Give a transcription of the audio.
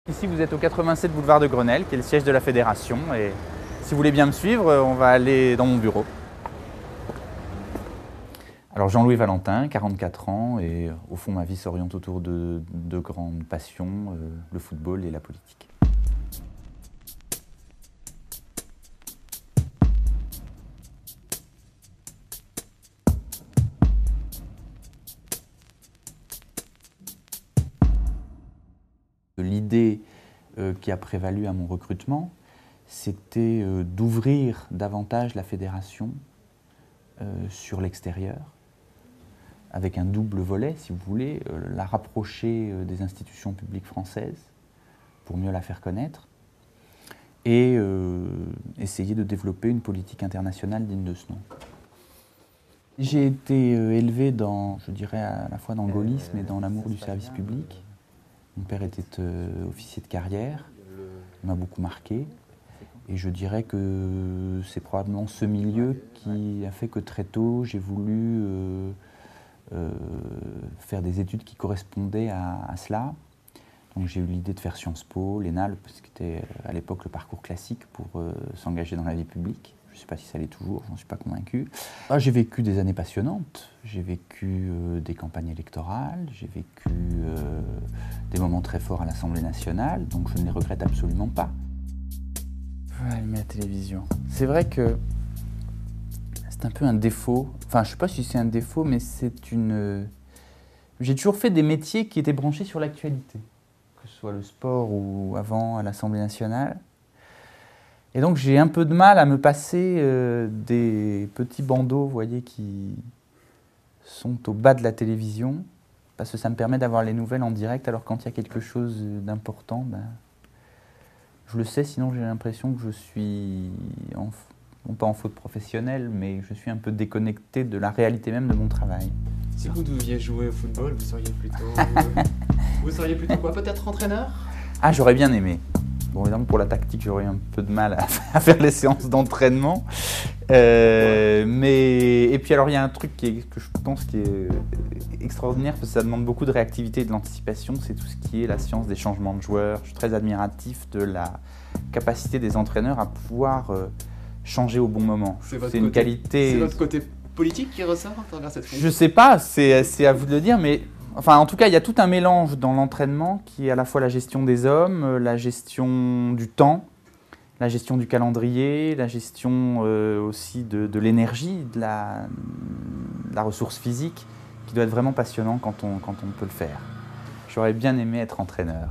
Ici, vous êtes au 87 boulevard de Grenelle, qui est le siège de la fédération. Et si vous voulez bien me suivre, on va aller dans mon bureau. Alors Jean-Louis Valentin, 44 ans, et au fond ma vie s'oriente autour de deux grandes passions, le football et la politique. L'idée qui a prévalu à mon recrutement, c'était d'ouvrir davantage la fédération sur l'extérieur, avec un double volet, si vous voulez, la rapprocher des institutions publiques françaises pour mieux la faire connaître, et essayer de développer une politique internationale digne de ce nom. J'ai été élevé dans, je dirais, à la fois dans le gaullisme et dans l'amour du service public. Mon père était officier de carrière, il m'a beaucoup marqué, et je dirais que c'est probablement ce milieu qui a fait que très tôt j'ai voulu faire des études qui correspondaient à cela. Donc j'ai eu l'idée de faire Sciences Po, l'ENA, ce qui était à l'époque le parcours classique pour s'engager dans la vie publique. Je ne sais pas si ça l'est toujours, j'en suis pas convaincu. J'ai vécu des années passionnantes, j'ai vécu des campagnes électorales, j'ai vécu des moments très forts à l'Assemblée nationale, donc je ne les regrette absolument pas. Je vais allumer la télévision. C'est vrai que c'est un peu un défaut, enfin je ne sais pas si c'est un défaut, mais c'est une... J'ai toujours fait des métiers qui étaient branchés sur l'actualité, que ce soit le sport ou avant à l'Assemblée nationale. Et donc j'ai un peu de mal à me passer des petits bandeaux, vous voyez, qui sont au bas de la télévision, parce que ça me permet d'avoir les nouvelles en direct, alors quand il y a quelque chose d'important, ben, je le sais, sinon j'ai l'impression que je suis, non pas en faute professionnelle, mais je suis un peu déconnecté de la réalité même de mon travail. Si vous deviez jouer au football, vous seriez plutôt quoi? Peut-être entraîneur? Ah, j'aurais bien aimé. Bon, évidemment, pour la tactique, j'aurais un peu de mal à faire les séances d'entraînement. Et puis, alors, il y a un truc que je pense qui est extraordinaire, parce que ça demande beaucoup de réactivité et de l'anticipation, c'est tout ce qui est la science des changements de joueurs. Je suis très admiratif de la capacité des entraîneurs à pouvoir changer au bon moment. C'est une qualité... C'est votre côté politique qui ressort à travers cette fonction? Je sais pas, c'est à vous de le dire, mais... Enfin, en tout cas, il y a tout un mélange dans l'entraînement qui est à la fois la gestion des hommes, la gestion du temps, la gestion du calendrier, la gestion aussi de l'énergie, de la ressource physique, qui doit être vraiment passionnant quand on peut le faire. J'aurais bien aimé être entraîneur.